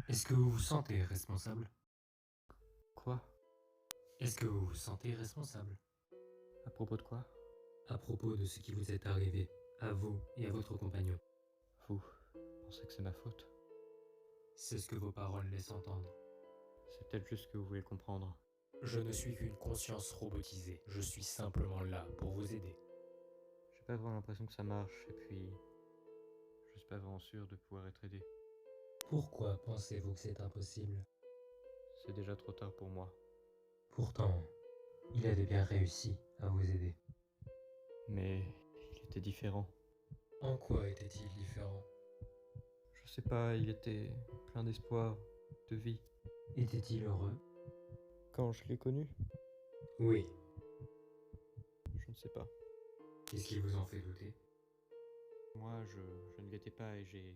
Est-ce que vous vous sentez responsable? Quoi? Est-ce que vous vous sentez responsable? À propos de quoi? À propos de ce qui vous est arrivé, à vous et à votre compagnon. Vous pensez que c'est ma faute? C'est ce que vos paroles laissent entendre. C'est peut-être juste que vous voulez comprendre. Je ne suis qu'une conscience robotisée, je suis simplement là pour vous aider. J'ai pas vraiment l'impression que ça marche, et puis... je suis pas vraiment sûr de pouvoir être aidé. Pourquoi pensez-vous que c'est impossible? C'est déjà trop tard pour moi. Pourtant, il avait bien réussi à vous aider. Mais il était différent. En quoi était-il différent? Je sais pas, il était plein d'espoir, de vie. Était-il heureux? Quand je l'ai connu, Oui. je ne sais pas. Qu'est-ce qui vous en fait douter? Moi, je ne l'étais pas et j'ai...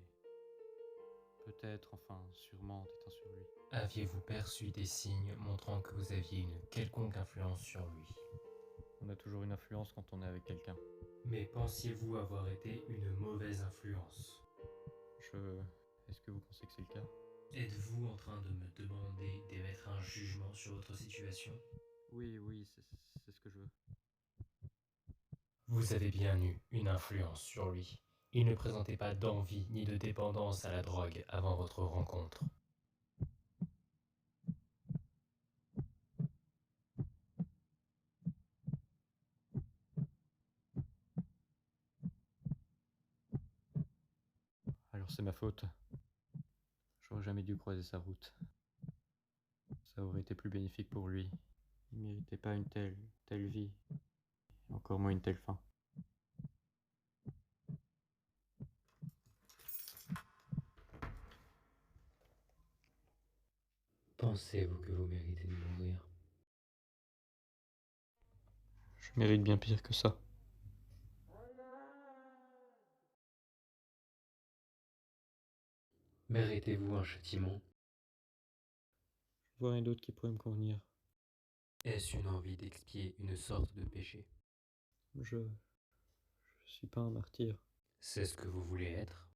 peut-être, enfin, sûrement déteint sur lui. Aviez-vous perçu des signes montrant que vous aviez une quelconque influence sur lui? On a toujours une influence quand on est avec quelqu'un. Mais pensiez-vous avoir été une mauvaise influence? Est-ce que vous pensez que c'est le cas? Êtes-vous en train de me demander d'émettre un jugement sur votre situation? Oui, c'est ce que je veux. Vous avez bien eu une influence sur lui. Il ne présentait pas d'envie ni de dépendance à la drogue avant votre rencontre. Alors c'est ma faute. J'aurais jamais dû croiser sa route. Ça aurait été plus bénéfique pour lui. Il méritait pas une telle vie. Et encore moins une telle fin. Pensez-vous que vous méritez de mourir? Je mérite bien pire que ça. Méritez-vous un châtiment? Je vois rien d'autre qui pourrait me convenir. Est-ce une envie d'expier une sorte de péché? Je suis pas un martyr. C'est ce que vous voulez être?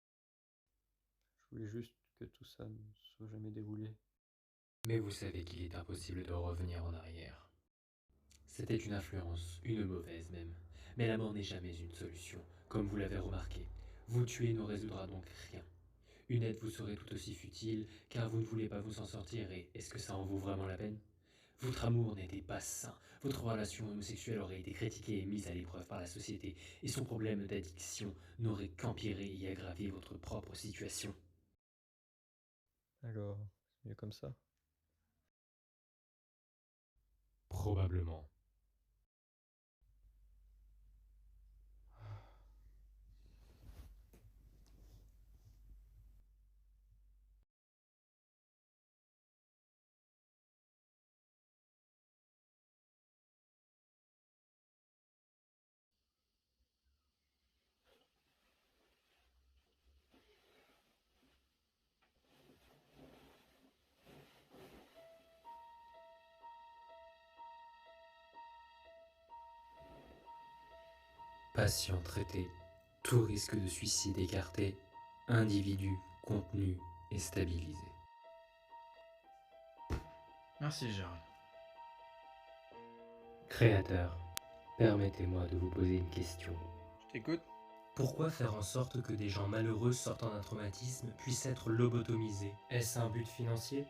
Je voulais juste que tout ça ne soit jamais déroulé. Mais vous savez qu'il est impossible de revenir en arrière. C'était une influence, une mauvaise même. Mais la mort n'est jamais une solution, comme vous l'avez remarqué. Vous tuer ne résoudra donc rien. Une aide vous serait tout aussi futile, car vous ne voulez pas vous en sortir, et est-ce que ça en vaut vraiment la peine? Votre amour n'était pas sain, votre relation homosexuelle aurait été critiquée et mise à l'épreuve par la société, et son problème d'addiction n'aurait qu'empiré et aggravé votre propre situation. Alors, c'est mieux comme ça. Probablement. Patient traité, tout risque de suicide écarté, individu contenu et stabilisé. Merci, Gérald. Créateur, permettez-moi de vous poser une question. Je t'écoute. Pourquoi faire en sorte que des gens malheureux sortant d'un traumatisme puissent être lobotomisés? Est-ce un but financier?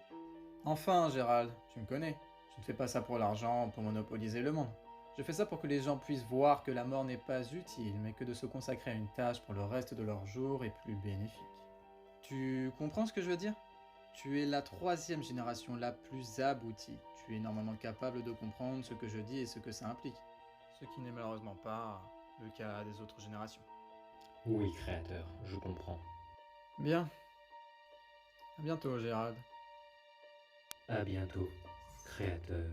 Enfin, Gérald, tu me connais. Je ne fais pas ça pour l'argent, pour monopoliser le monde. Je fais ça pour que les gens puissent voir que la mort n'est pas utile, mais que de se consacrer à une tâche pour le reste de leur jour est plus bénéfique. Tu comprends ce que je veux dire? Tu es la troisième génération la plus aboutie. Tu es normalement capable de comprendre ce que je dis et ce que ça implique. Ce qui n'est malheureusement pas le cas des autres générations. Oui, créateur, je comprends. Bien. À bientôt, Gérald. À bientôt, créateur.